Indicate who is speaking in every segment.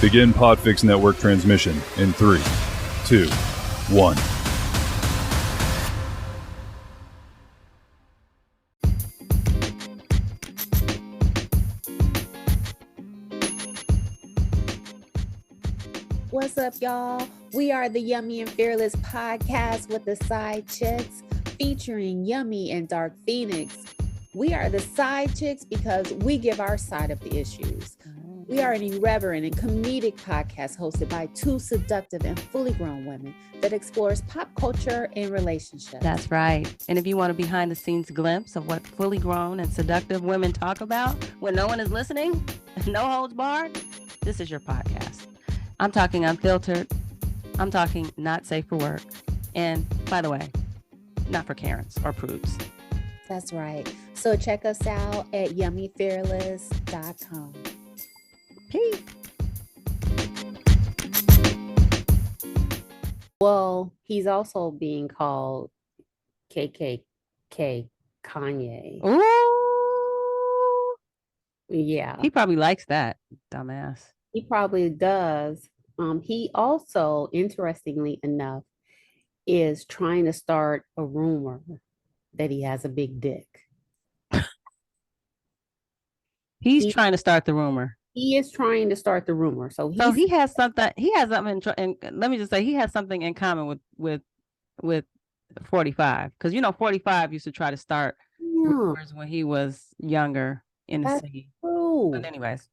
Speaker 1: Begin Podfix Network transmission in 3, 2, 1.
Speaker 2: What's up, y'all? We are the Yummy and Fearless podcast with the side chicks featuring Yummy and Dark Phoenix. We are the side chicks because we give our side of the issues. We are an irreverent and comedic podcast hosted by two seductive and fully grown women that explores pop culture and relationships.
Speaker 3: That's right. And if you want a behind the scenes glimpse of what fully grown and seductive women talk about when no one is listening, no holds barred, this is your podcast. I'm talking unfiltered. I'm talking not safe for work. And by the way, not for Karens or prudes.
Speaker 2: That's right. So check us out at yummyfearless.com.
Speaker 3: Peace.
Speaker 2: Well, he's also being called KKKanye.
Speaker 3: Ooh.
Speaker 2: Yeah.
Speaker 3: He probably likes that, dumbass.
Speaker 2: He probably does. He also, interestingly enough, is trying to start a rumor that he has a big dick.
Speaker 3: He's trying to start the rumor.
Speaker 2: He is trying to start the rumor. So
Speaker 3: he has something. He has something. And let me just say, he has something in common with 45, because 45 used to try to start rumors when he was younger in the city.
Speaker 2: True.
Speaker 3: But anyways,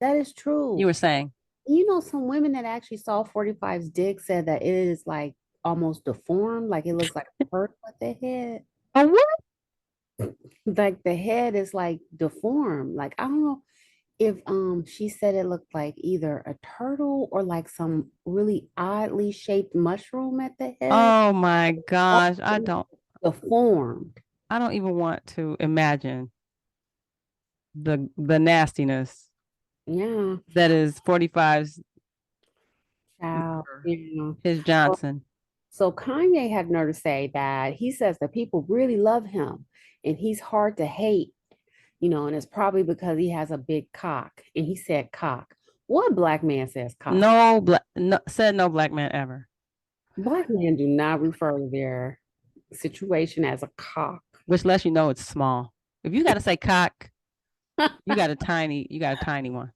Speaker 2: that is true.
Speaker 3: You were saying,
Speaker 2: some women that actually saw 45's dick said that it is like almost deformed, like it looks like a turtle at the head.
Speaker 3: Oh, what?
Speaker 2: Like the head is like deformed. Like I don't know if she said it looked like either a turtle or like some really oddly shaped mushroom at the head.
Speaker 3: Oh my gosh, I don't
Speaker 2: deformed.
Speaker 3: I don't even want to imagine the nastiness.
Speaker 2: Yeah,
Speaker 3: that is 45's
Speaker 2: child.
Speaker 3: His Johnson.
Speaker 2: So Kanye had nerve to say that he says that people really love him and he's hard to hate. And it's probably because he has a big cock. And he said cock. What black man says cock?
Speaker 3: No black man ever.
Speaker 2: Black men do not refer to their situation as a cock.
Speaker 3: Which lets you know it's small. If you got to say cock, you got a tiny one.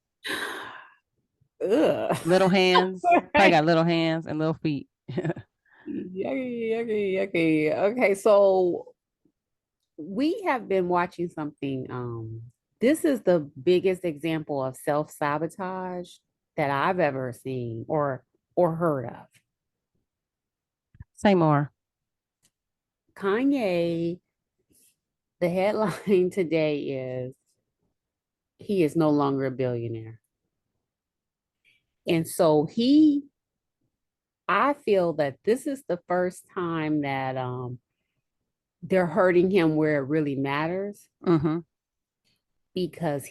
Speaker 2: Ugh.
Speaker 3: Little hands. I got little hands and little feet.
Speaker 2: Yucky. Okay, so we have been watching something. This is the biggest example of self-sabotage that I've ever seen or heard of.
Speaker 3: Say more.
Speaker 2: Kanye, the headline today is he is no longer a billionaire. And so I feel that this is the first time that they're hurting him where it really matters.
Speaker 3: Mm-hmm.
Speaker 2: Because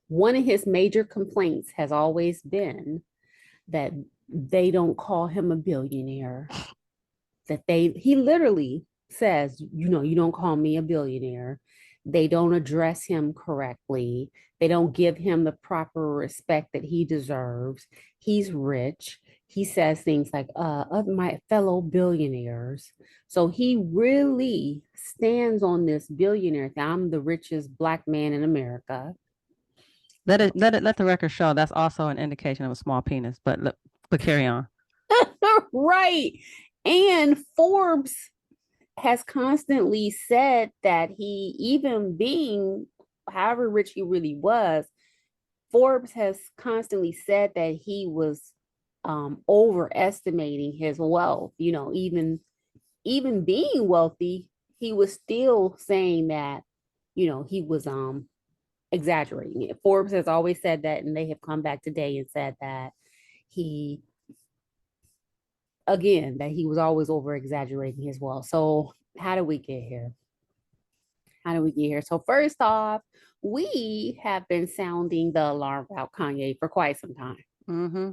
Speaker 2: one of his major complaints has always been that they don't call him a billionaire. He literally says, you don't call me a billionaire. They don't address him correctly. They don't give him the proper respect that he deserves. He's rich. He says things like, of my fellow billionaires. So he really stands on this billionaire thing. I'm the richest black man in America.
Speaker 3: Let the record show that's also an indication of a small penis, but carry on.
Speaker 2: Right. And Forbes has constantly said that he, even being however rich he really was, Forbes has constantly said that he was overestimating his wealth. Even being wealthy, he was still saying that, he was exaggerating it. Forbes has always said that, and they have come back today and said that he was always over exaggerating his wealth. So how do we get here? So first off, we have been sounding the alarm about Kanye for quite some time.
Speaker 3: Mm-hmm.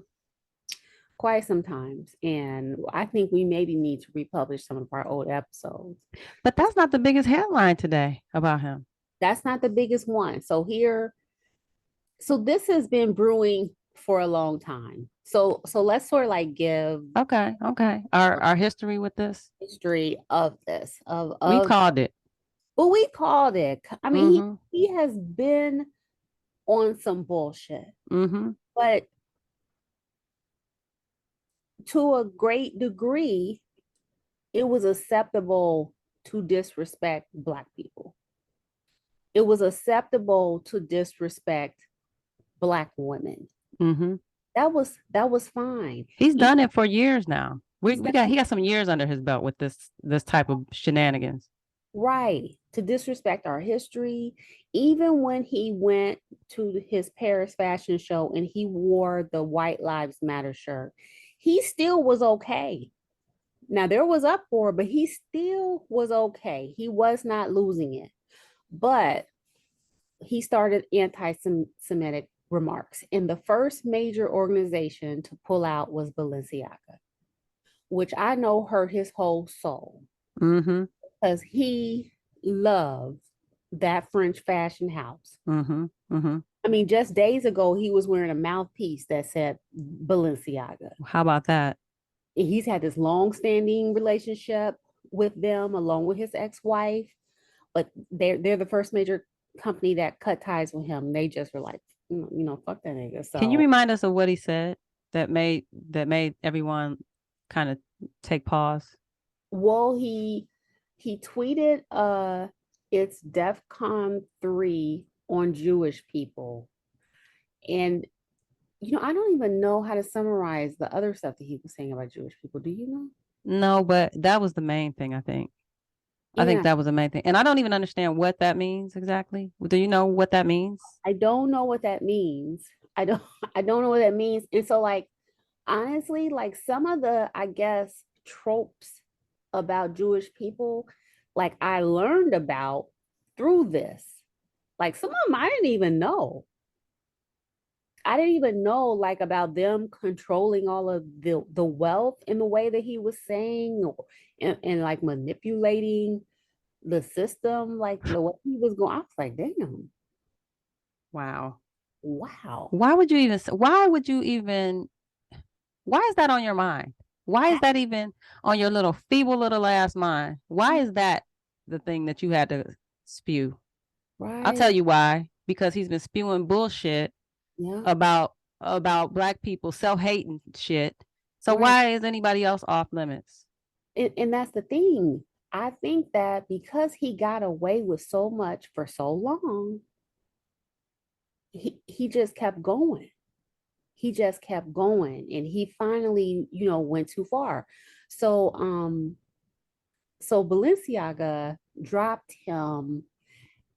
Speaker 2: Quite some times. And I think we maybe need to republish some of our old episodes.
Speaker 3: But that's not the biggest headline today about him.
Speaker 2: That's not the biggest one. So this has been brewing for a long time. So let's sort of like give
Speaker 3: Okay. Our history with this.
Speaker 2: history of this
Speaker 3: We
Speaker 2: of
Speaker 3: called it.
Speaker 2: what we called it. I mean,
Speaker 3: Mm-hmm.
Speaker 2: he has been on some bullshit,
Speaker 3: Mm-hmm.
Speaker 2: but to a great degree, it was acceptable to disrespect Black people. It was acceptable to disrespect Black women.
Speaker 3: Mm-hmm.
Speaker 2: That was fine.
Speaker 3: He's done it for years now.
Speaker 2: He's
Speaker 3: He got some years under his belt with this type of shenanigans.
Speaker 2: right to disrespect our history. Even when he went to his Paris fashion show and he wore the White Lives Matter shirt, he still was okay. Now there was uproar, but he still was okay. He was not losing it. But he started anti-Semitic remarks. And the first major organization to pull out was Balenciaga, which I know hurt his whole soul
Speaker 3: Mm-hmm.
Speaker 2: because he loved that French fashion house.
Speaker 3: Mm-hmm. Mm-hmm.
Speaker 2: I mean, just days ago, he was wearing a mouthpiece that said Balenciaga.
Speaker 3: How about that?
Speaker 2: And he's had this long-standing relationship with them, along with his ex-wife. But they're the first major company that cut ties with him. They just were like, fuck that nigga. So
Speaker 3: Can you remind us of what he said that made everyone kind of take pause?
Speaker 2: well, he tweeted it's DEFCON 3 on Jewish people. And I don't even know how to summarize the other stuff that he was saying about Jewish people. Do you know?
Speaker 3: No, but that was the main thing, I think. I think
Speaker 2: Yeah,
Speaker 3: that was the main thing. And I don't even understand what that means exactly. Do you know what that means?
Speaker 2: I don't know what that means. I don't I don't know what that means. And so like honestly, like some of the, I guess, tropes about Jewish people, like I learned about through this. Like some of them I didn't even know. I didn't even know like about them controlling all of the wealth in the way that he was saying, or and like manipulating the system, like the way he was going. I was like, damn,
Speaker 3: Wow.
Speaker 2: wow.
Speaker 3: Why would you even why is that on your mind? Why is that even on your little feeble little ass mind? Why is that the thing that you had to spew? I'll
Speaker 2: Right.
Speaker 3: tell you why. Because he's been spewing bullshit
Speaker 2: Yeah.
Speaker 3: about Black people self-hating shit. So
Speaker 2: Right.
Speaker 3: why is anybody else off limits?
Speaker 2: And that's the thing. I think that because he got away with so much for so long, he just kept going. He just kept going, and he finally, went too far. So so Balenciaga dropped him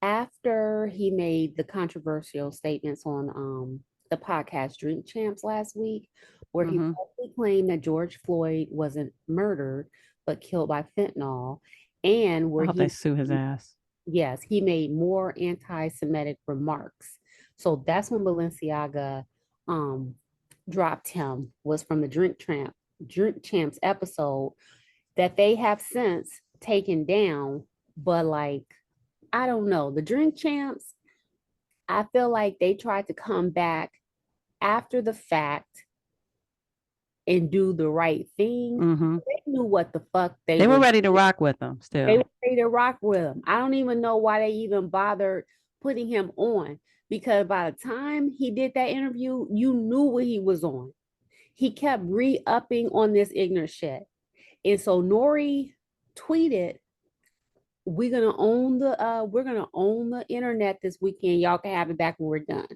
Speaker 2: after he made the controversial statements on the podcast Drink Champs last week, where he
Speaker 3: Mm-hmm.
Speaker 2: publicly claimed that George Floyd wasn't murdered but killed by fentanyl, and
Speaker 3: I
Speaker 2: where
Speaker 3: hope they
Speaker 2: he,
Speaker 3: sue his ass.
Speaker 2: yes, he made more anti-Semitic remarks. So that's when Balenciaga um dropped him, was from the Drink Champs episode that they have since taken down. But like, I don't know, the Drink Champs, I feel like they tried to come back after the fact and do the right thing.
Speaker 3: Mm-hmm.
Speaker 2: They knew what the fuck
Speaker 3: They were ready to rock with them
Speaker 2: they
Speaker 3: still.
Speaker 2: were ready to rock with him. I don't even know why they even bothered putting him on, because by the time he did that interview, you knew what he was on. He kept re-upping on this ignorant shit. And so Nori tweeted, we're gonna own the internet this weekend. Y'all can have it back when we're done.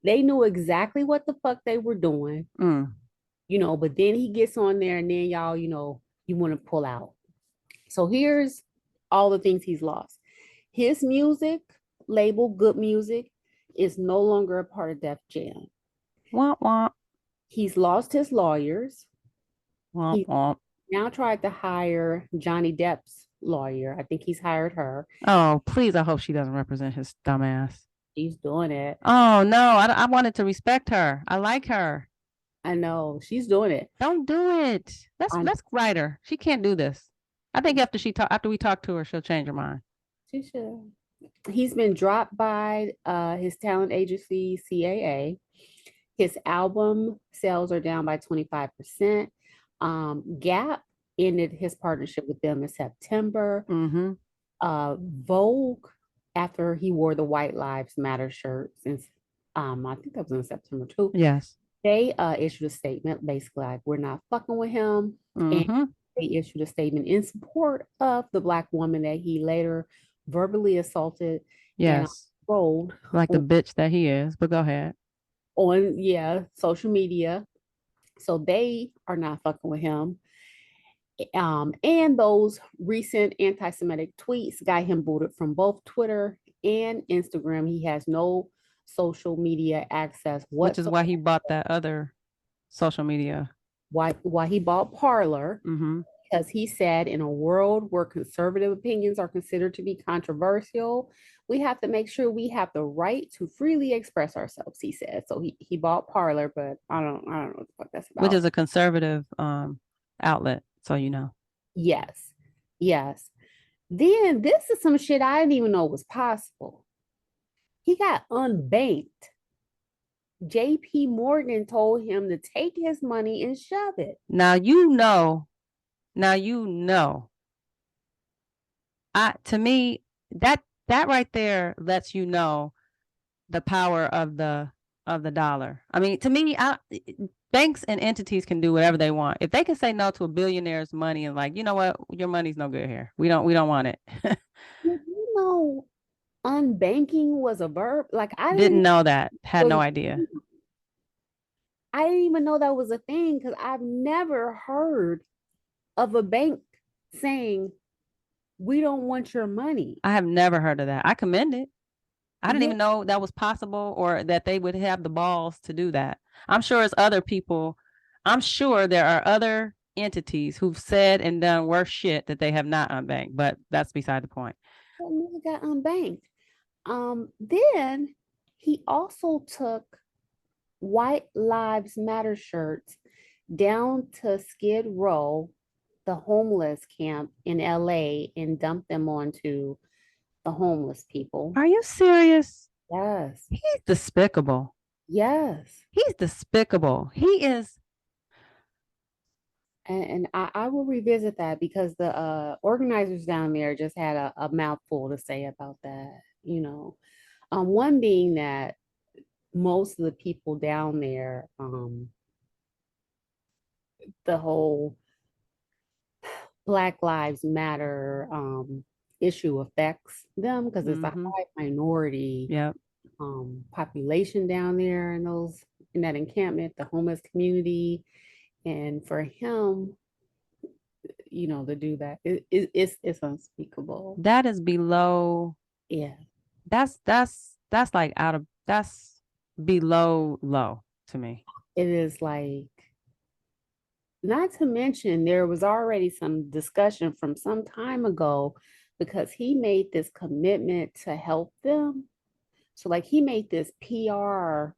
Speaker 2: They knew exactly what the fuck they were doing,
Speaker 3: Mm.
Speaker 2: but then he gets on there and then y'all, you want to pull out. So here's all the things he's lost. His music label, Good Music, is no longer a part of Def Jam.
Speaker 3: Womp womp.
Speaker 2: He's lost his lawyers.
Speaker 3: Womp
Speaker 2: He
Speaker 3: womp.
Speaker 2: now tried to hire Johnny Depp's lawyer. I think he's hired her.
Speaker 3: Oh, please, I hope she doesn't represent his dumbass.
Speaker 2: She's doing it.
Speaker 3: Oh, no, I wanted to respect her. I like her.
Speaker 2: I know she's doing it.
Speaker 3: Don't do it. Let's write her. She can't do this. I think after we talk to her, she'll change her mind.
Speaker 2: She should. He's been dropped by his talent agency, CAA. His album sales are down by 25%. Gap ended his partnership with them in September.
Speaker 3: Mm-hmm.
Speaker 2: Vogue, after he wore the White Lives Matter shirt since I think that was in September too.
Speaker 3: Yes.
Speaker 2: They issued a statement basically like we're not fucking with him. And
Speaker 3: Mm-hmm.
Speaker 2: they issued a statement in support of the Black woman that he later verbally assaulted and
Speaker 3: Yes.
Speaker 2: rolled
Speaker 3: Like the bitch that he is. But go ahead.
Speaker 2: on social media. So they are not fucking with him. And those recent anti-Semitic tweets got him booted from both Twitter and Instagram. He has no social media access
Speaker 3: Which is
Speaker 2: whatsoever.
Speaker 3: why he bought that other social media.
Speaker 2: Why he bought Parler,
Speaker 3: Mm-hmm.
Speaker 2: because he said in a world where conservative opinions are considered to be controversial, we have to make sure we have the right to freely express ourselves, he said. So he bought Parler, but I don't know what the fuck that's about.
Speaker 3: Which is a conservative outlet, so you know.
Speaker 2: Yes. Yes. Then this is some shit I didn't even know was possible. He got unbanked. JP Morgan told him to take his money and shove it.
Speaker 3: Now you know. To me, that right there lets you know the power of the dollar. I mean, to me, banks and entities can do whatever they want. If they can say no to a billionaire's money and like, you know what, your money's no good here. We don't want it.
Speaker 2: You know, unbanking was a verb. Like I
Speaker 3: Didn't know that. Had no idea.
Speaker 2: I didn't even know that was a thing because I've never heard of a bank saying we don't want your money.
Speaker 3: I have never heard of that. I commend it. I didn't
Speaker 2: Yeah.
Speaker 3: even know that was possible or that they would have the balls to do that. I'm sure it's other people. I'm sure there are other entities who've said and done worse shit that they have not unbanked, but that's beside the point.
Speaker 2: That nigga got unbanked. Then he also took White Lives Matter shirts down to Skid Row, the homeless camp in LA, and dumped them onto the homeless people.
Speaker 3: Are you serious?
Speaker 2: Yes.
Speaker 3: He's despicable.
Speaker 2: Yes.
Speaker 3: He's despicable. He is.
Speaker 2: And I will revisit that because the organizers down there just had a mouthful to say about that, you know. One being that most of the people down there, the whole Black Lives Matter issue affects them because it's a high minority
Speaker 3: Yep.
Speaker 2: population down there in that encampment, the homeless community. And for him, you know, to do that, it's unspeakable.
Speaker 3: That is below.
Speaker 2: Yeah.
Speaker 3: That's like that's below low to me.
Speaker 2: It is like, not to mention, there was already some discussion from some time ago because he made this commitment to help them. So, like, he made this PR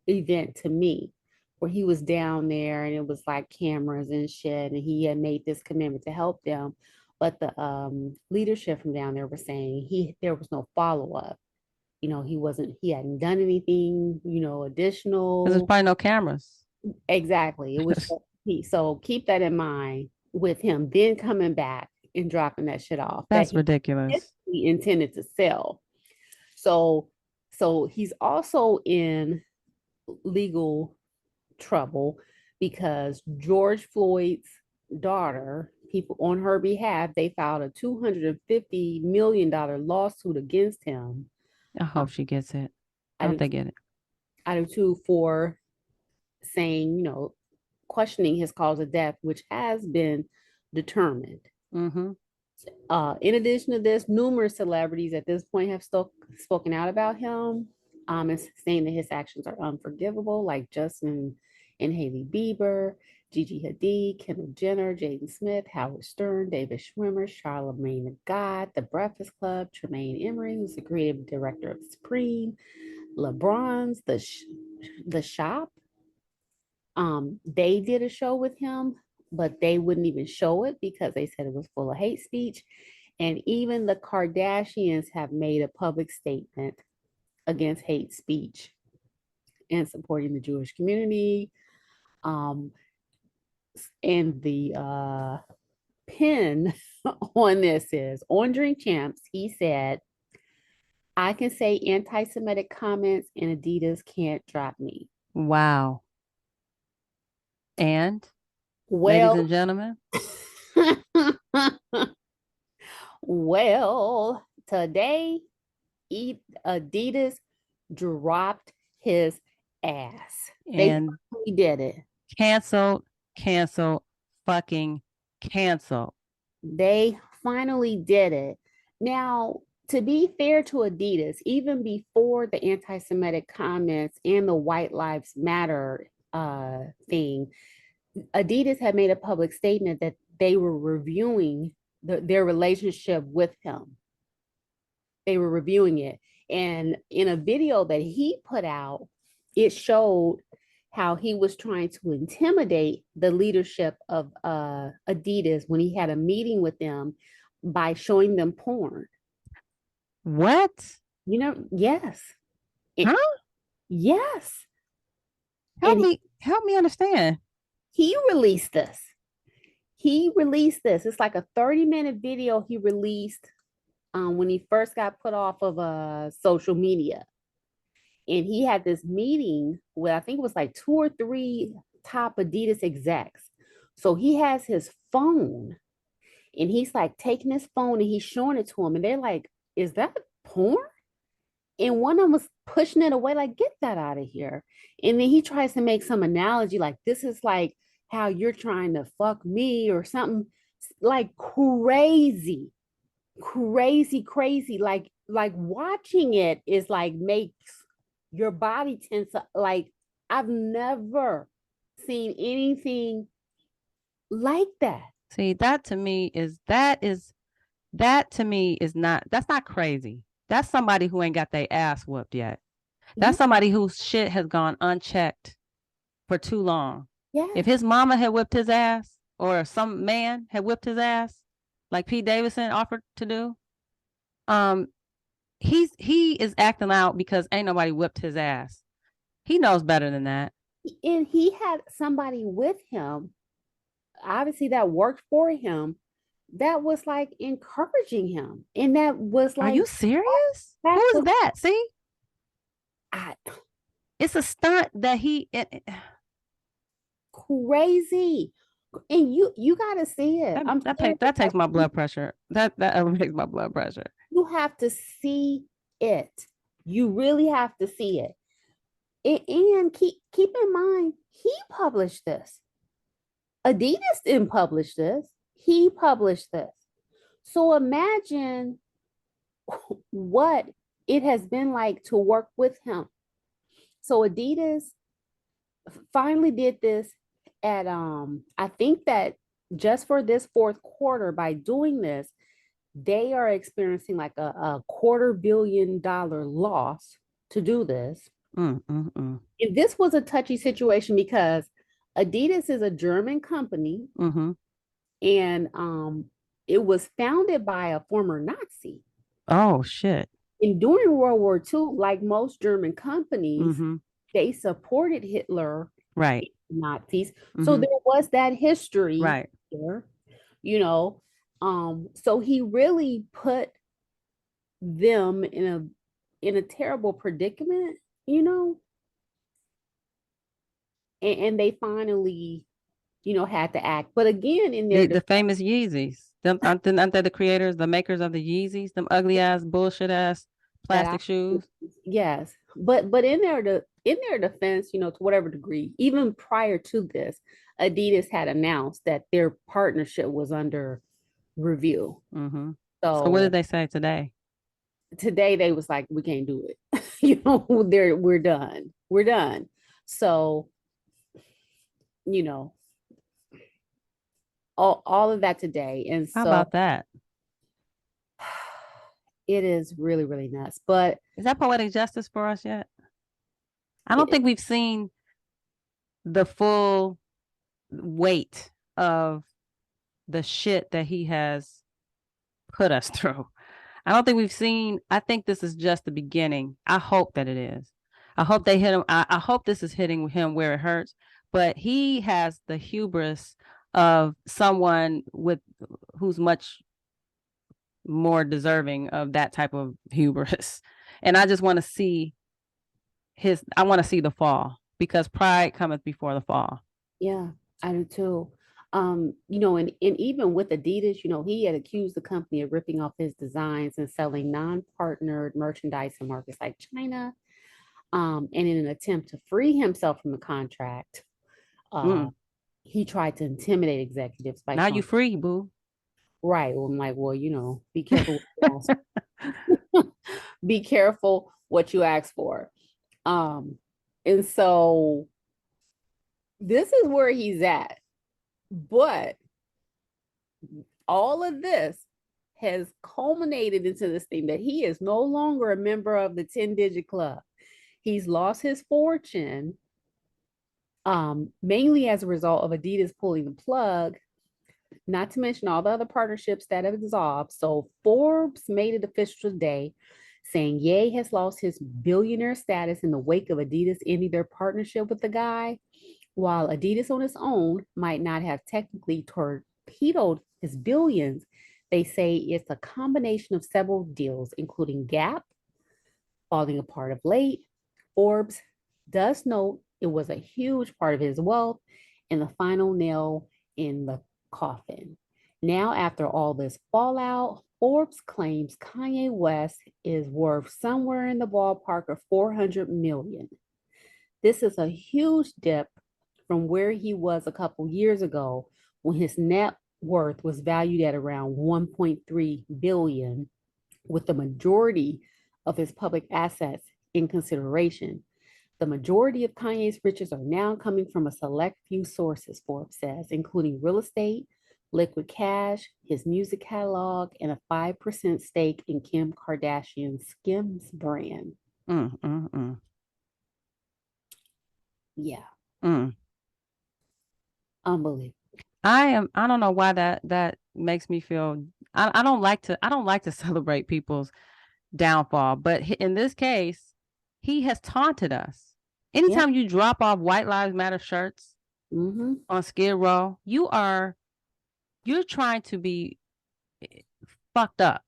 Speaker 2: event to me where he was down there and it was like cameras and shit. And he had made this commitment to help them. But the leadership from down there was saying there was no follow up. You know, he hadn't done anything, you know, additional.
Speaker 3: Because there's probably no cameras.
Speaker 2: Exactly. It was so keep that in mind with him then coming back and dropping that shit off.
Speaker 3: That's ridiculous.
Speaker 2: He intended to sell. So he's also in legal trouble because George Floyd's daughter, people on her behalf, they filed a $250 million lawsuit against him.
Speaker 3: I hope she gets it. I hope they get it.
Speaker 2: I do too, for saying, you know, questioning his cause of death, which has been determined.
Speaker 3: Mm-hmm.
Speaker 2: In addition to this, numerous celebrities at this point have spoken out about him, and saying that his actions are unforgivable, like Justin and Hailey Bieber, Gigi Hadid, Kendall Jenner, Jaden Smith, Howard Stern, David Schwimmer, Charlamagne the God, The Breakfast Club, Tremaine Emory, who's the creative director of Supreme, LeBron's The Shop. They did a show with him, but they wouldn't even show it because they said it was full of hate speech. And even the Kardashians have made a public statement against hate speech and supporting the Jewish community. And the pin on this is on Drink Champs. He said, I can say anti-Semitic comments and Adidas can't drop me.
Speaker 3: Wow. And ladies
Speaker 2: Well,
Speaker 3: and gentlemen,
Speaker 2: well, today Adidas dropped his ass. They
Speaker 3: and
Speaker 2: finally did it.
Speaker 3: cancel, fucking cancel.
Speaker 2: They finally did it. Now, to be fair to Adidas, even before the anti-Semitic comments and the White Lives Matter thing, Adidas had made a public statement that they were reviewing their relationship with him. They were reviewing it. And in a video that he put out, it showed how he was trying to intimidate the leadership of Adidas when he had a meeting with them by showing them porn.
Speaker 3: What?
Speaker 2: You know, yes.
Speaker 3: Huh?
Speaker 2: Yes.
Speaker 3: Help
Speaker 2: And
Speaker 3: me understand.
Speaker 2: he released this. He released this. It's like a 30-minute video he released when he first got put off of social media. And he had this meeting with, I think it was like 2 or 3 top Adidas execs. So he has his phone and he's like taking his phone and he's showing it to him. And they're like, is that porn? And one of them was pushing it away, like, get that out of here. And then he tries to make some analogy, like, this is like how you're trying to fuck me or something, like crazy, crazy. Like watching it is like makes your body tense up. Like, I've never seen anything like that.
Speaker 3: See, that to me is not, that's not crazy. That's somebody who ain't got their ass whooped yet. That's somebody whose shit has gone unchecked for too long.
Speaker 2: Yeah.
Speaker 3: If his mama had whipped his ass or some man had whipped his ass, like Pete Davidson offered to do, he is acting out because ain't nobody whipped his ass. He knows better than that.
Speaker 2: And he had somebody with him, obviously that worked for him, that was like encouraging him. And that was like,
Speaker 3: are you serious? Who is that? See? It's a stunt that
Speaker 2: crazy. And you gotta see it.
Speaker 3: That takes my blood pressure. That elevates my blood pressure.
Speaker 2: You have to see it. You really have to see it. And keep in mind, he published this. Adidas didn't publish this. He published this. So imagine what it has been like to work with him. So Adidas finally did this at I think that just for this fourth quarter, by doing this, they are experiencing like a $250 million loss to do this. And this was a touchy situation because Adidas is a German company, and it was founded by a former Nazi.
Speaker 3: Oh shit!
Speaker 2: And during World War II, like most German companies, they supported Hitler,
Speaker 3: right?
Speaker 2: Nazis. So there was that history,
Speaker 3: right?
Speaker 2: There, you know. So he really put them in a terrible predicament, you know. And they finally, had to act. But again, in there,
Speaker 3: the famous Yeezys, them aren't they the creators, the makers of the Yeezys, them ugly ass, bullshit ass plastic shoes?
Speaker 2: Yes, but in their defense, to whatever degree, even prior to this, Adidas had announced that their partnership was under review.
Speaker 3: So what did they say today?
Speaker 2: Today they was like, we can't do it. We're done. So, all of that today. And
Speaker 3: how about that?
Speaker 2: It is really, really nuts. But
Speaker 3: is that poetic justice for us yet? I don't think we've seen the full weight of the shit that he has put us through. I don't think we've seen, I think this is just the beginning. I hope that it is. I hope they hit him. I hope this is hitting him where it hurts, but he has the hubris of someone who's much more deserving of that type of hubris. And I just want to see I want to see the fall, because pride cometh before the fall.
Speaker 2: Yeah, I do too. And even with Adidas, he had accused the company of ripping off his designs and selling non-partnered merchandise in markets like China. And in an attempt to free himself from the contract, he tried to intimidate executives by
Speaker 3: now you free, boo.
Speaker 2: Right. Well, I'm like, well, be careful. Be careful what you ask for. And so this is where he's at. But all of this has culminated into this thing that he is no longer a member of the 10-digit club. He's lost his fortune, mainly as a result of Adidas pulling the plug, not to mention all the other partnerships that have dissolved. So Forbes made it official today, saying Ye has lost his billionaire status in the wake of Adidas ending their partnership with the guy. While Adidas on its own might not have technically torpedoed his billions, they say it's a combination of several deals, including Gap falling apart of late. Forbes does note it was a huge part of his wealth and the final nail in the coffin. Now, after all this fallout, Forbes claims Kanye West is worth somewhere in the ballpark of 400 million. This is a huge dip from where he was a couple years ago, when his net worth was valued at around 1.3 billion, with the majority of his public assets in consideration. The majority of Kanye's riches are now coming from a select few sources, Forbes says, including real estate, liquid cash, his music catalog, and a 5% stake in Kim Kardashian's Skims brand. Yeah. Unbelievable.
Speaker 3: I don't know why that makes me feel, I don't like to celebrate people's downfall, but in this case, he has taunted us. Anytime you drop off White Lives Matter shirts on Skid Row, you're trying to be fucked up.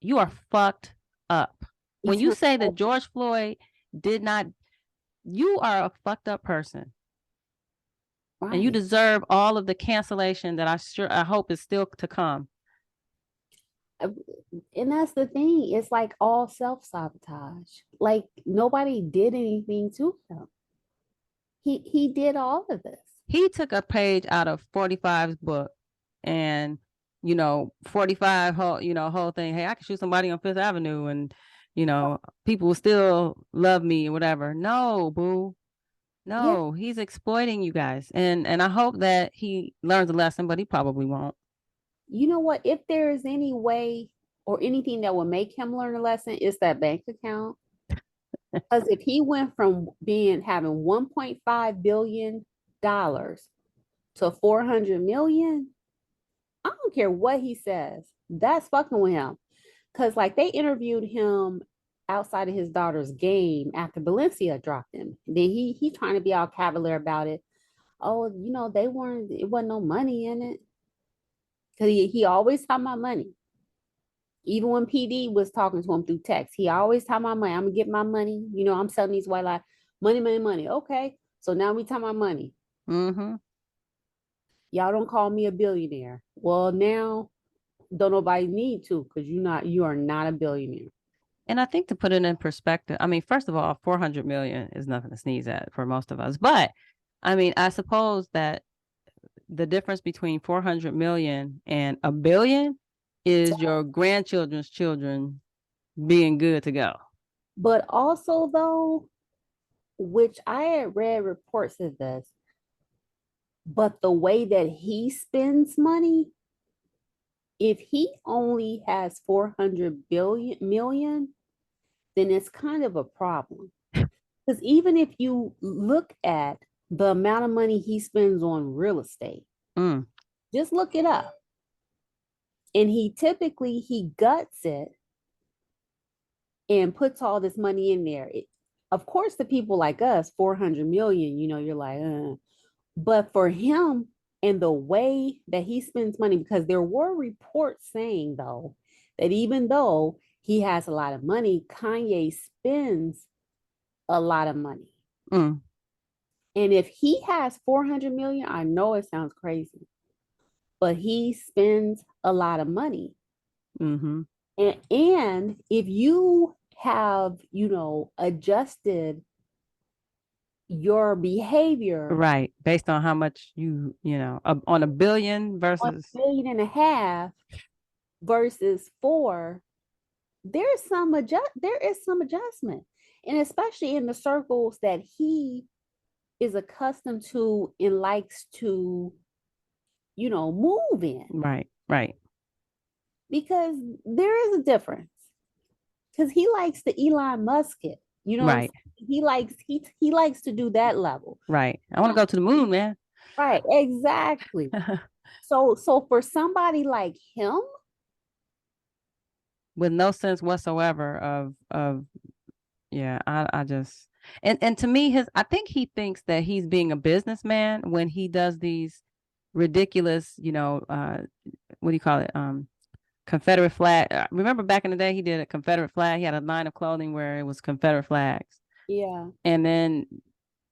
Speaker 3: You are fucked up. When you say that George Floyd did not, you are a fucked up person. Right. And you deserve all of the cancellation that I hope is still to come.
Speaker 2: And that's the thing. It's like all self-sabotage. Like nobody did anything to him. He did all of this.
Speaker 3: He took a page out of 45's book, and 45 whole thing. Hey, I can shoot somebody on Fifth Avenue, and people will still love me or whatever. No, boo. No, he's exploiting you guys. And I hope that he learns a lesson, but he probably won't.
Speaker 2: You know what? If there's any way or anything that will make him learn a lesson, it's that bank account. Because if he went from having $1.5 billion to 400 million, I don't care what he says. That's fucking with him. Because like they interviewed him outside of his daughter's game after Valencia dropped him. Then he trying to be all cavalier about it. Oh, it wasn't no money in it. Because he always talking about money. Even when PD was talking to him through text, he always talking about money. I'm gonna get my money. I'm selling these white lies. Money, money, money. Okay. So now we talking about money. Y'all don't call me a billionaire. Well, now don't nobody need to, because you are not a billionaire.
Speaker 3: And I think to put it in perspective, I mean, first of all, 400 million is nothing to sneeze at for most of us. But I mean, I suppose that the difference between 400 million and a billion is your grandchildren's children being good to go.
Speaker 2: But also, though, which I had read reports of this, but the way that he spends money, if he only has 400 million, then it's kind of a problem. Because even if you look at the amount of money he spends on real estate, just look it up. And he guts it and puts all this money in there. of course, the people like us, 400 million, you're like, but for him and the way that he spends money, because there were reports saying, though, that even though he has a lot of money, Kanye spends a lot of money.
Speaker 3: Mm.
Speaker 2: And if he has 400 million, I know it sounds crazy, but he spends a lot of money.
Speaker 3: Mm-hmm.
Speaker 2: And if you have, adjusted your behavior
Speaker 3: Right. Based on how much on a billion
Speaker 2: on
Speaker 3: versus.
Speaker 2: a billion and a half versus four, there is some adjustment. And especially in the circles that he is accustomed to and likes to, move in.
Speaker 3: Right. Right.
Speaker 2: Because there is a difference. Because he likes to Elon Musk it.
Speaker 3: Right.
Speaker 2: He likes to do that level.
Speaker 3: Right. I want to go to the moon, man.
Speaker 2: Right, exactly. So for somebody like him,
Speaker 3: with no sense whatsoever of yeah, I just and to me I think he thinks that he's being a businessman when he does these ridiculous, what do you call it? Confederate flag. Remember back in the day he did a Confederate flag. He had a line of clothing where it was Confederate flags.
Speaker 2: yeah.
Speaker 3: And then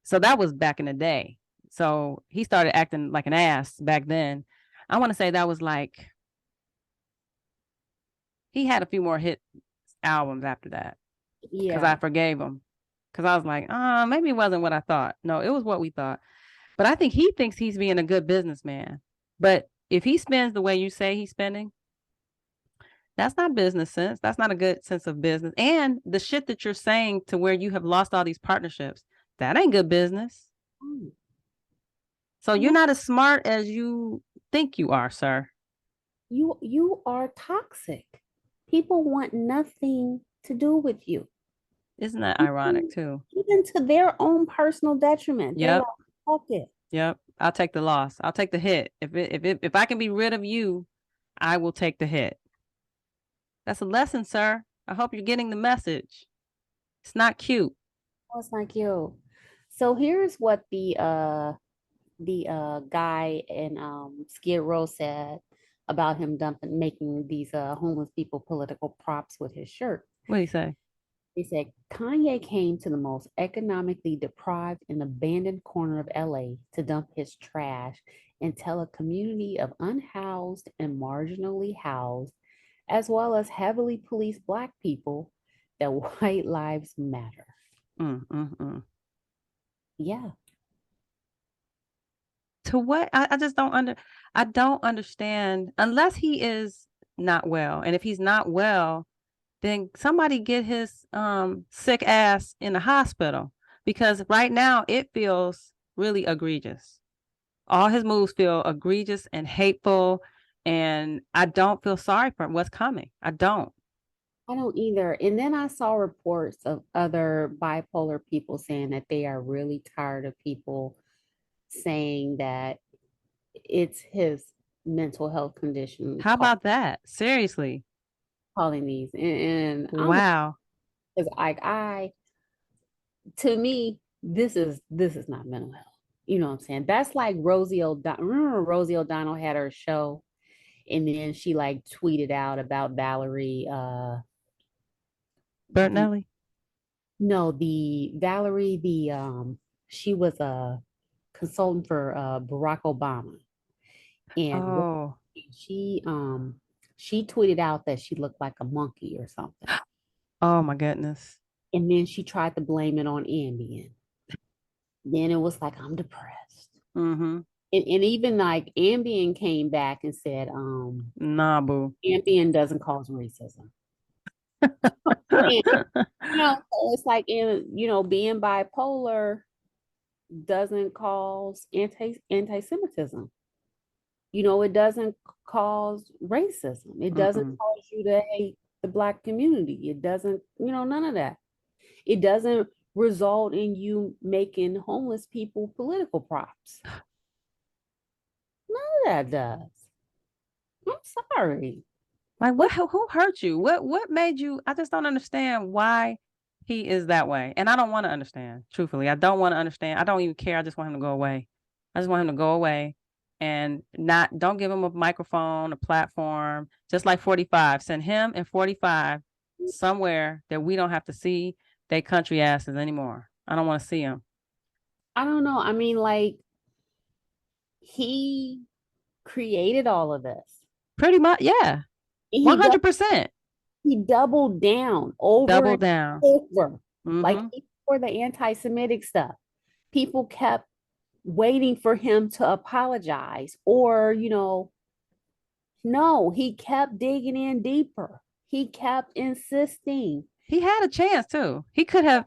Speaker 3: so that was back in the day. So he started acting like an ass back then. I want to say that was like he had a few more hit albums after that. Because I forgave him. Because I was like, maybe it wasn't what I thought. No, it was what we thought. But I think he thinks he's being a good businessman. But if he spends the way you say he's spending, that's not business sense. That's not a good sense of business. And the shit that you're saying to where you have lost all these partnerships, that ain't good business. So you're not as smart as you think you are, sir.
Speaker 2: You are toxic. People want nothing to do with you.
Speaker 3: Isn't that ironic too?
Speaker 2: Even to their own personal detriment.
Speaker 3: Yep.
Speaker 2: They're like, fuck it.
Speaker 3: Yep. I'll take the loss. I'll take the hit. If I can be rid of you, I will take the hit. That's a lesson, sir. I hope you're getting the message. It's not cute.
Speaker 2: Oh, it's not cute. So here's what the guy in Skid Row said about him making these homeless people political props with his shirt.
Speaker 3: What do you say?
Speaker 2: He said Kanye came to the most economically deprived and abandoned corner of LA to dump his trash and tell a community of unhoused and marginally housed, as well as heavily policed Black people, that white lives matter. Yeah.
Speaker 3: To what? I just I don't understand unless he is not well. And if he's not well, then somebody get his sick ass in the hospital, because right now it feels really egregious. All his moves feel egregious and hateful, and I don't feel sorry for what's coming. I don't
Speaker 2: either. And then I saw reports of other bipolar people saying that they are really tired of people saying that it's his mental health condition.
Speaker 3: How about that? Seriously.
Speaker 2: Calling these. And
Speaker 3: wow.
Speaker 2: Because to me, this is not mental health. You know what I'm saying? That's like Rosie O'Donnell. Remember Rosie O'Donnell had her show and then she like tweeted out about Valerie
Speaker 3: Bertinelli?
Speaker 2: No, she was a consultant for Barack Obama. And she tweeted out that she looked like a monkey or something.
Speaker 3: Oh my goodness.
Speaker 2: And then she tried to blame it on Ambien. Then it was like, I'm depressed.
Speaker 3: Mm-hmm.
Speaker 2: And even like Ambien came back and said,
Speaker 3: nah, boo.
Speaker 2: Ambien doesn't cause racism. It's like, being bipolar doesn't cause anti-Semitism. It doesn't cause racism. It doesn't cause you to hate the Black community. It doesn't, none of that. It doesn't result in you making homeless people political props. None of that does. I'm sorry.
Speaker 3: Like, who hurt you? What made you? I just don't understand why He is that way. And I don't want to understand. Truthfully, I don't want to understand. I don't even care. I just want him to go away. I just want him to go away and don't give him a microphone, a platform, just like 45. Send him and 45 somewhere that we don't have to see their country asses anymore. I don't want to see him.
Speaker 2: I don't know. I mean, like, he created all of this.
Speaker 3: Pretty much, yeah. 100%.
Speaker 2: He doubled down over
Speaker 3: Double down.
Speaker 2: over. Like, for the anti-Semitic stuff, people kept waiting for him to apologize, or no, he kept digging in deeper. He kept insisting.
Speaker 3: He had a chance too. He could have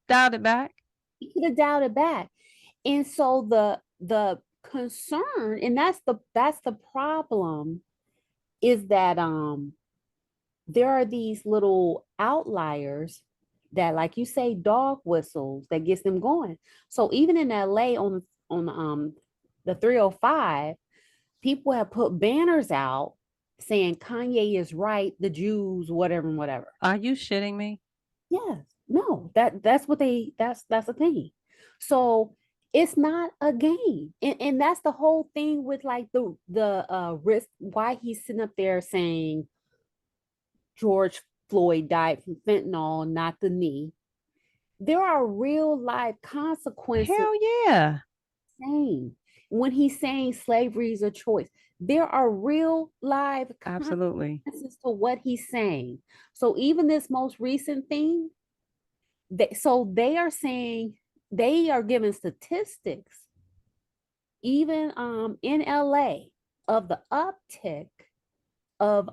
Speaker 3: dialed it back.
Speaker 2: He could have dialed it back. And so the concern, and that's the problem, is that there are these little outliers that, like you say, dog whistles that gets them going. So even in LA on the 305, people have put banners out saying Kanye is right, the Jews, whatever and whatever.
Speaker 3: Are you shitting me?
Speaker 2: Yes. No, that's the thing. So it's not a game. And that's the whole thing with like the risk, why he's sitting up there saying George Floyd died from fentanyl, not the knee. There are real life consequences.
Speaker 3: Hell yeah.
Speaker 2: When he's saying slavery is a choice, there are real live
Speaker 3: absolutely
Speaker 2: consequences to what he's saying. So even this most recent thing, they are saying, they are giving statistics, even in LA, of the uptick of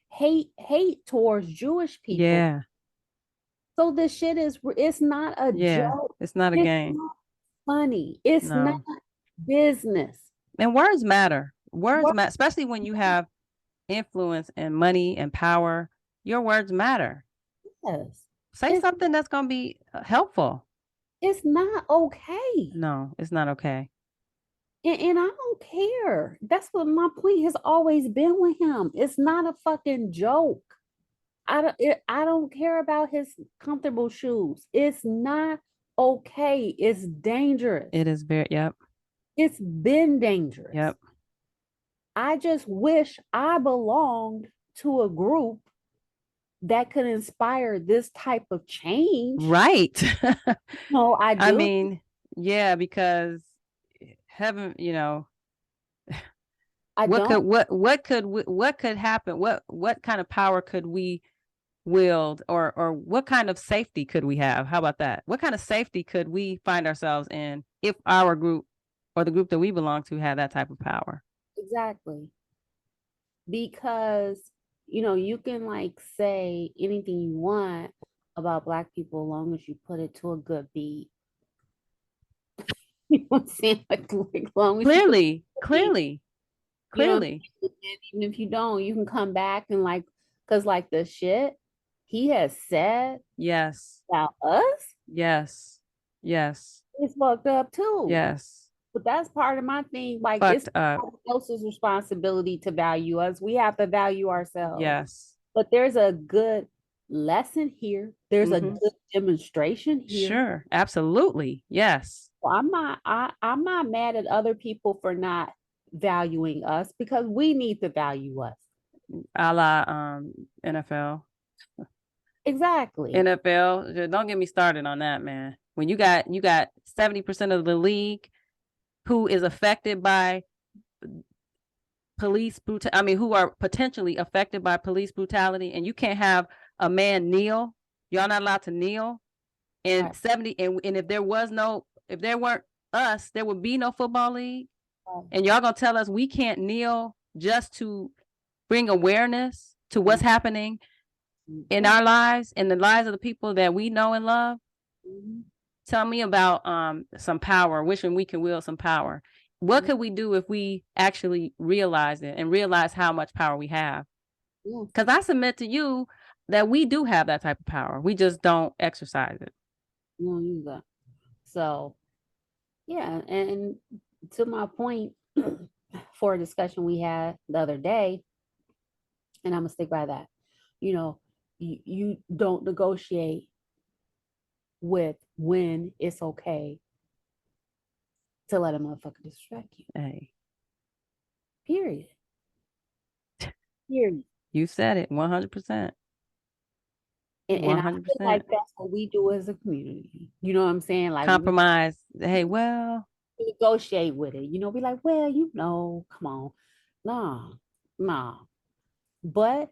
Speaker 2: hate towards Jewish people.
Speaker 3: Yeah.
Speaker 2: So this shit it's not a joke.
Speaker 3: It's not a game.
Speaker 2: Not funny. It's not business.
Speaker 3: And words matter. Words matter, especially when you have influence and money and power. Your words matter.
Speaker 2: Yes.
Speaker 3: Say something that's going to be helpful.
Speaker 2: It's not okay.
Speaker 3: No, it's not okay.
Speaker 2: And I don't care. That's what my point has always been with him. It's not a fucking joke. I don't care about his comfortable shoes. It's not okay. It's dangerous.
Speaker 3: It is very, yep.
Speaker 2: It's been dangerous.
Speaker 3: Yep.
Speaker 2: I just wish I belonged to a group that could inspire this type of change.
Speaker 3: Right.
Speaker 2: No, I do.
Speaker 3: I mean, yeah, because heaven, what could happen? What kind of power could we wield, or what kind of safety could we have? How about that? What kind of safety could we find ourselves in if our group or the group that we belong to had that type of power?
Speaker 2: Exactly. Because you can like say anything you want about Black people as long as you put it to a good beat. You know what I'm saying? Like long as
Speaker 3: clearly.
Speaker 2: Even if you don't, you can come back and like, because like the shit he has said about us, it's fucked up too. But that's part of my thing. Like, it's someone else's responsibility to value us. We have to value ourselves. But there's a good lesson here. There's a good demonstration here.
Speaker 3: Sure, absolutely, yes.
Speaker 2: Well, I'm not mad at other people for not valuing us, because we need to value us.
Speaker 3: A la NFL.
Speaker 2: Exactly.
Speaker 3: NFL. Don't get me started on that, man. When you got 70% of the league who is affected by police brutality, who are potentially affected by police brutality, and you can't have a man kneel. Y'all not allowed to kneel. And right. 70, and if there weren't us, there would be no football league. Right. And y'all gonna tell us we can't kneel just to bring awareness to what's happening in our lives and the lives of the people that we know and love? Tell me about some power, wishing we can wield some power. What could we do if we actually realize it and realize how much power we have? Because I submit to you that we do have that type of power. We just don't exercise it.
Speaker 2: No, you got. So, yeah, and to my point, for a discussion we had the other day, and I'm gonna stick by that. You don't negotiate with when it's okay to let a motherfucker disrespect you.
Speaker 3: Hey,
Speaker 2: Period. Period.
Speaker 3: you said it 100%.
Speaker 2: And I feel
Speaker 3: 100%.
Speaker 2: like that's what we do as a community. You know what I'm saying? Like
Speaker 3: Compromise. Hey, well,
Speaker 2: we negotiate with it. You know, be like, well, you know, come on. Nah. But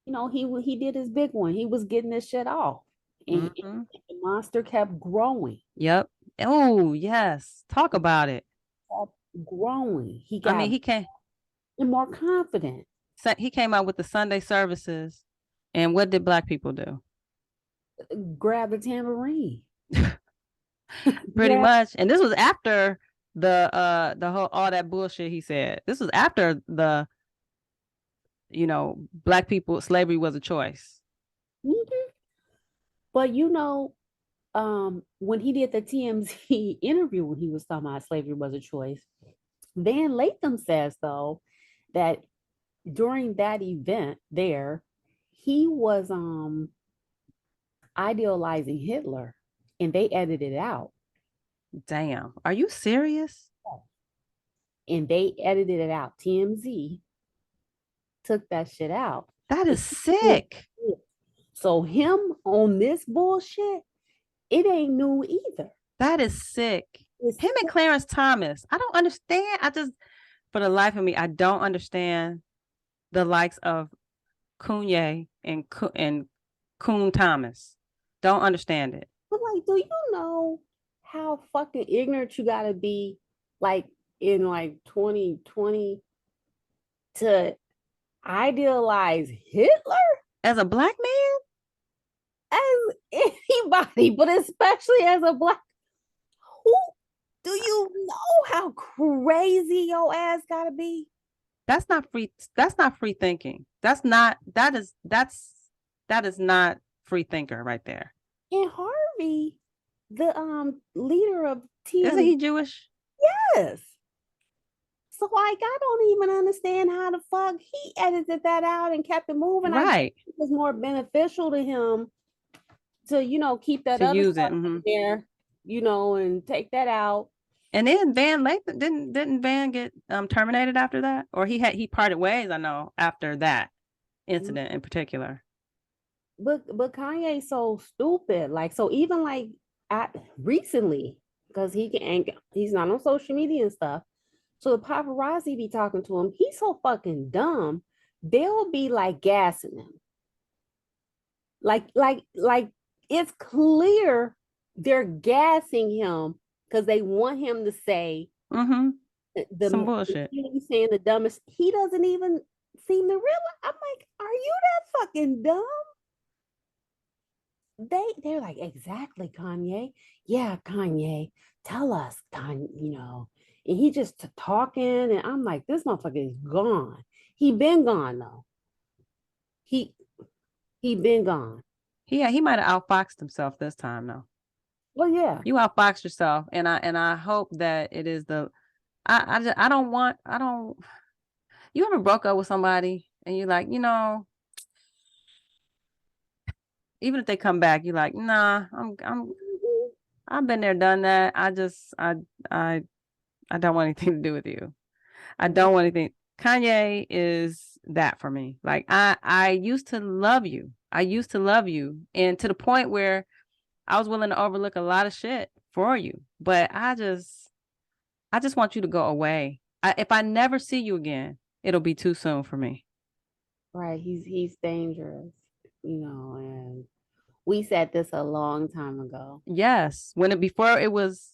Speaker 2: you know, he did his big one. He was getting this shit off. And the monster kept growing.
Speaker 3: Yep. Oh, yes. Talk about it.
Speaker 2: Kept growing. He
Speaker 3: I
Speaker 2: got
Speaker 3: mean,
Speaker 2: more confident.
Speaker 3: he came out with the Sunday services. And what did Black people do?
Speaker 2: Grab the tambourine.
Speaker 3: Pretty much. And this was after the whole all that bullshit he said. This was after the, you know, Black people, slavery was a choice.
Speaker 2: Mm-hmm. But you know, when he did the TMZ interview when he was talking about slavery was a choice, Van Lathan says though that during that event there, he was idealizing Hitler and they edited it out.
Speaker 3: Damn. Are you serious?
Speaker 2: And they edited it out. TMZ took that shit out.
Speaker 3: That is sick.
Speaker 2: So him on this bullshit, it ain't new either.
Speaker 3: That is sick. Him and Clarence Thomas. I don't understand. For the life of me, I don't understand the likes of Kanye and Coon Thomas. Don't understand it.
Speaker 2: But like, do you know how fucking ignorant you gotta be, like in like 2020, to idealize Hitler
Speaker 3: as a Black man?
Speaker 2: As anybody, but especially as a Black. Who do you know how crazy your ass gotta be?
Speaker 3: That's not free. That's not free thinking. That is not free thinker right there.
Speaker 2: And Harvey, the leader of TMZ,
Speaker 3: isn't he Jewish?
Speaker 2: Yes. So like, I don't even understand how the fuck he edited that out and kept it moving.
Speaker 3: Right.
Speaker 2: I think it was more beneficial to him to, you know, keep that other stuff there, you know, and take that out.
Speaker 3: And then Van Lathan didn't Van get terminated after that, or he parted ways? I know after that incident in particular.
Speaker 2: But Kanye's so stupid. Like, so even like recently, because he's not on social media and stuff. So the paparazzi be talking to him. He's so fucking dumb. They'll be like gassing him. Like it's clear they're gassing him because they want him to say
Speaker 3: some bullshit.
Speaker 2: He's saying the dumbest. He doesn't even seem to realize. I'm like, are you that fucking dumb? They're like, exactly, Kanye. Yeah, Kanye, tell us, Kanye, you know. And he just talking, and I'm like, this motherfucker is gone. He been gone though. He been gone.
Speaker 3: Yeah, he might have outfoxed himself this time though.
Speaker 2: Well, yeah.
Speaker 3: You outfoxed yourself, and I hope that it is the. I don't. You ever broke up with somebody and you're like, you know, even if they come back, you're like, nah, I've been there, done that. I don't want anything to do with you. I don't want anything. Kanye is that for me. Like I used to love you. And to the point where I was willing to overlook a lot of shit for you. But I just want you to go away. If I never see you again, it'll be too soon for me.
Speaker 2: Right. He's dangerous, you know, and we said this a long time ago.
Speaker 3: Yes. Before it was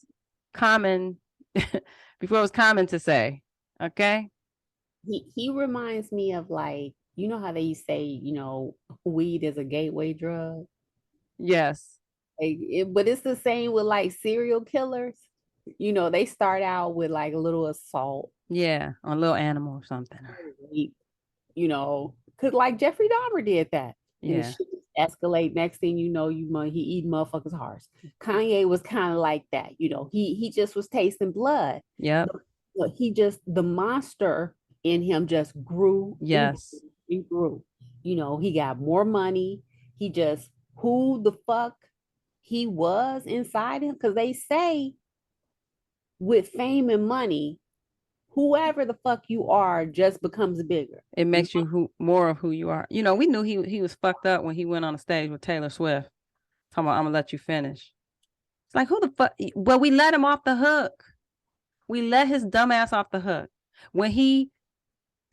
Speaker 3: common to say, okay.
Speaker 2: He reminds me of, like, you know how they say, you know, weed is a gateway drug.
Speaker 3: Yes.
Speaker 2: But it's the same with like serial killers. You know, they start out with like a little assault.
Speaker 3: Yeah, on a little animal or something.
Speaker 2: You know, because like Jeffrey Dahmer did that.
Speaker 3: Yeah.
Speaker 2: And escalate. Next thing you know, he eat motherfuckers' hearts. Kanye was kind of like that. You know, he just was tasting blood.
Speaker 3: Yeah.
Speaker 2: The monster in him just grew.
Speaker 3: Yes.
Speaker 2: He grew. You know, he got more money. He just, who the fuck he was inside him? Because they say with fame and money, whoever the fuck you are just becomes bigger.
Speaker 3: It makes you more of who you are. You know, we knew he was fucked up when he went on the stage with Taylor Swift. Talking about, I'm gonna let you finish. It's like, who the fuck? Well, we let him off the hook. We let his dumb ass off the hook. When he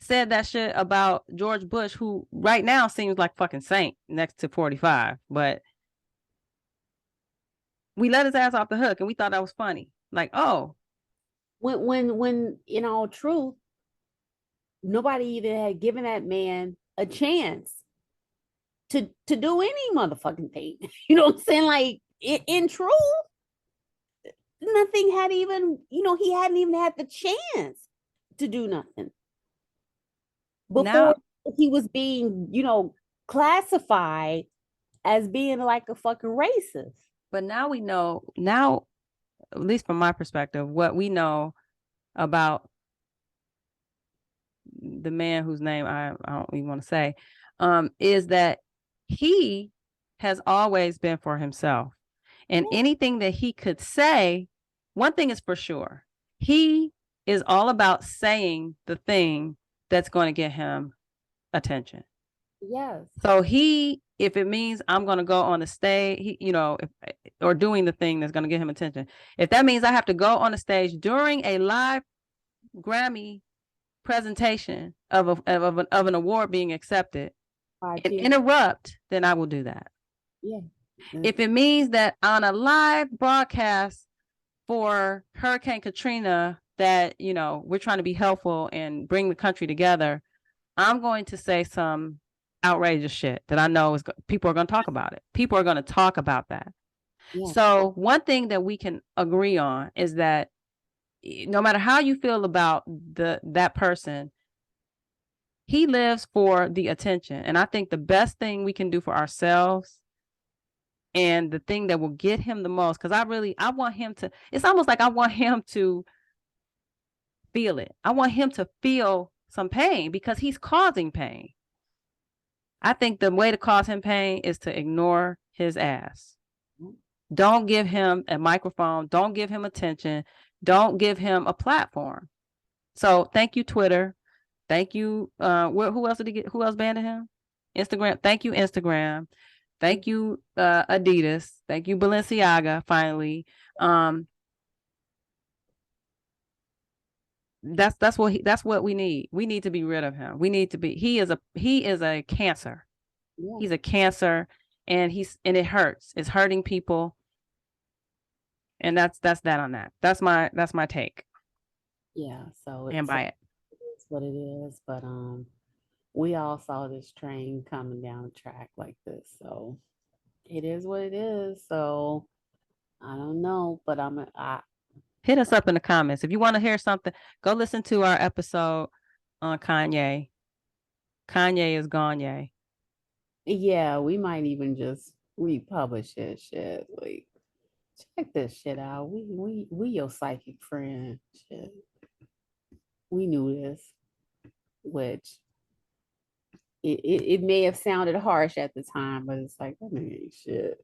Speaker 3: said that shit about George Bush, who right now seems like fucking saint next to 45, but we let his ass off the hook and we thought that was funny. Like, oh.
Speaker 2: When in all truth, nobody even had given that man a chance to do any motherfucking thing. You know what I'm saying? Like, in truth, nothing had even, he hadn't even had the chance to do nothing before now, he was being, classified as being like a fucking racist.
Speaker 3: But now we know, at least from my perspective, what we know about the man whose name I don't even want to say, is that he has always been for himself. And anything that he could say, one thing is for sure, he is all about saying the thing that's going to get him attention.
Speaker 2: Yes.
Speaker 3: So if it means I'm going to go on the stage, or doing the thing that's going to get him attention. If that means I have to go on the stage during a live Grammy presentation of an award being accepted and interrupt, then I will do that.
Speaker 2: Yeah.
Speaker 3: If it means that on a live broadcast for Hurricane Katrina that, we're trying to be helpful and bring the country together, I'm going to say some outrageous shit that I know people are going to talk about it. People are going to talk about that. Yeah. So one thing that we can agree on is that no matter how you feel about that person, he lives for the attention. And I think the best thing we can do for ourselves and the thing that will get him the most, because I want him to, it's almost like I want him to feel it. I want him to feel some pain because he's causing pain. I think the way to cause him pain is to ignore his ass. Don't give him a microphone. Don't give him attention. Don't give him a platform. So thank you, Twitter. Thank you. Who else who else banned him? Instagram. Thank you, Instagram. Thank you, Adidas. Thank you, Balenciaga. Finally, that's what we need. We need to be rid of him. He is a cancer. Yeah. He's a cancer, and it hurts. It's hurting people, and that's that on that. That's my take.
Speaker 2: Yeah. So
Speaker 3: and by it.
Speaker 2: It's what it is, but we all saw this train coming down the track like this, so it is what it is. So I don't know, but
Speaker 3: hit us up in the comments if you want to hear something. Go listen to our episode on Kanye. Kanye is Ganye.
Speaker 2: Yeah, we might even just republish this shit. Like, check this shit out. We your psychic friend. Shit. We knew this, which it may have sounded harsh at the time, but it's like, that nigga ain't shit.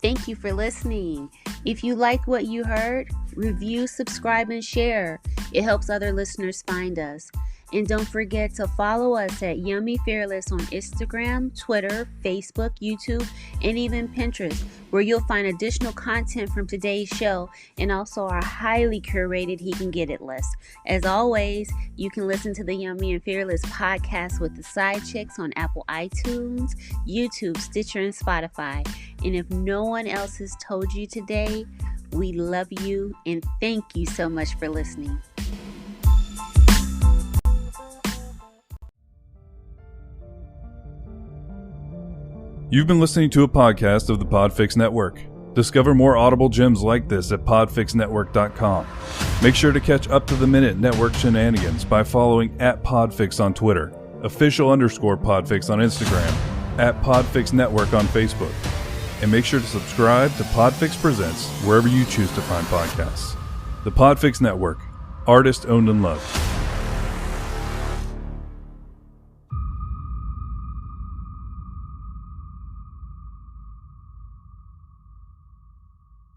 Speaker 2: Thank you for listening. If you like what you heard, review, subscribe, and share. It helps other listeners find us. And don't forget to follow us at Yummy Fearless on Instagram, Twitter, Facebook, YouTube, and even Pinterest, where you'll find additional content from today's show and also our highly curated He Can Get It list. As always, you can listen to the Yummy and Fearless podcast with the Side Chicks on Apple iTunes, YouTube, Stitcher, and Spotify. And if no one else has told you today, we love you and thank you so much for listening.
Speaker 1: You've been listening to a podcast of the Podfix Network. Discover more audible gems like this at podfixnetwork.com. Make sure to catch up-to-the-minute network shenanigans by following @Podfix on Twitter, official_Podfix on Instagram, @Podfix Network on Facebook. And make sure to subscribe to Podfix Presents wherever you choose to find podcasts. The Podfix Network, artist owned and loved.